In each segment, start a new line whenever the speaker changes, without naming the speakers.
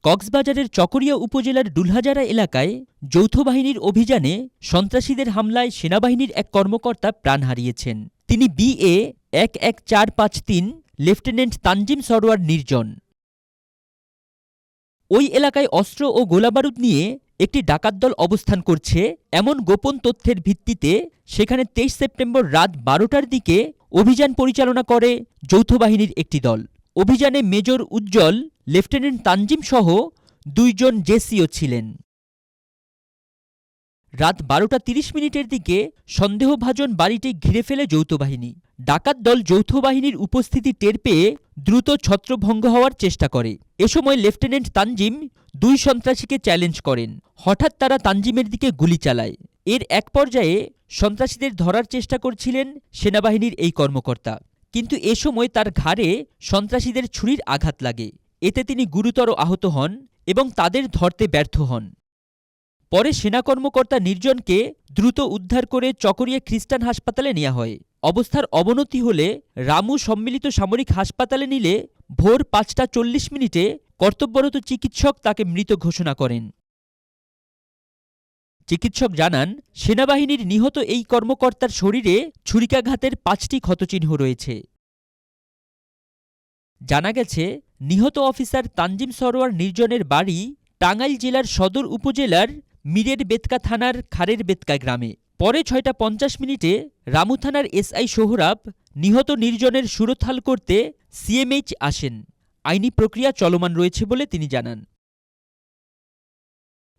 কক্সবাজারের চকরিয়া উপজেলার ডুলহাজারা এলাকায় যৌথ বাহিনীর অভিযানে সন্ত্রাসীদের হামলায় সেনাবাহিনীর এক কর্মকর্তা প্রাণ হারিয়েছেন। তিনি BA 11453 লেফটেন্যান্ট তানজিম সরোয়ার নির্জন। ওই এলাকায় অস্ত্র ও গোলাবারুদ নিয়ে একটি ডাকাত দল অবস্থান করছে এমন গোপন তথ্যের ভিত্তিতে সেখানে 23 সেপ্টেম্বর রাত 12টার দিকে অভিযান পরিচালনা করে যৌথ বাহিনীর একটি দল। অভিযানে মেজর উজ্জ্বল, লেফটেন্যান্ট তানজিম সহ 2 জন জেসিও ছিলেন। রাত 12টা 30 মিনিটের দিকে সন্দেহভাজন বাড়িটি ঘিরে ফেলে যৌথ বাহিনী। ডাকাত দল যৌথ বাহিনীর উপস্থিতি টের পেয়ে দ্রুত ছত্রভঙ্গ হওয়ার চেষ্টা করে। এ সময় লেফটেন্যান্ট তানজিম 2 সন্ত্রাসীকে চ্যালেঞ্জ করেন। হঠাৎ তারা তানজিমের দিকে গুলি চালায়। এর এক পর্যায়ে সন্ত্রাসীদের ধরার চেষ্টা করছিলেন সেনাবাহিনীর এই কর্মকর্তা, কিন্তু এ সময় তার ঘাড়ে সন্ত্রাসীদের ছুরির আঘাত লাগে। এতে তিনি গুরুতর আহত হন এবং তাদের ধরতে ব্যর্থ হন। পরে সেনা কর্মকর্তা নির্জনকে দ্রুত উদ্ধার করে চকরিয়া খ্রিস্টান হাসপাতালে নেওয়া হয়। অবস্থার অবনতি হলে রামু সম্মিলিত সামরিক হাসপাতালে নিলে ভোর 5টা 40 মিনিটে কর্তব্যরত চিকিৎসক তাকে মৃত ঘোষণা করেন। চিকিৎসক জানান, সেনাবাহিনীর নিহত এই কর্মকর্তার শরীরে ছুরিকাঘাতের 5টি ক্ষতচিহ্ন রয়েছে। জানা গেছে, নিহত অফিসার তানজিম সরোয়ার নির্জনের বাড়ি টাঙ্গাইল জেলার সদর উপজেলার মিরের বেতকা থানার খারের বেতকা গ্রামে। পরে 6টা 50 মিনিটে রামু থানার SI সোহরাব নিহত নির্জনের সুরতহাল করতে CMH আসেন। আইনি প্রক্রিয়া চলমান রয়েছে বলে তিনি জানান।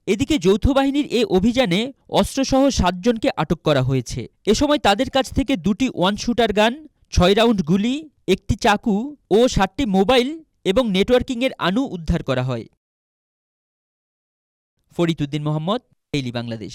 এদিকে যৌথ বাহিনীর এ অভিযানে অস্ত্রসহ 7 জনকে আটক করা হয়েছে। এ সময় তাদের কাছ থেকে 2টি 1 শুটার গান, 6 রাউন্ড গুলি, 1টি চাকু ও 7টি মোবাইল এবং নেটওয়ার্কিংয়ের আনু উদ্ধার করা হয়। ফরিদ উদ্দিন মোহাম্মদ, ডেইলি বাংলাদেশ।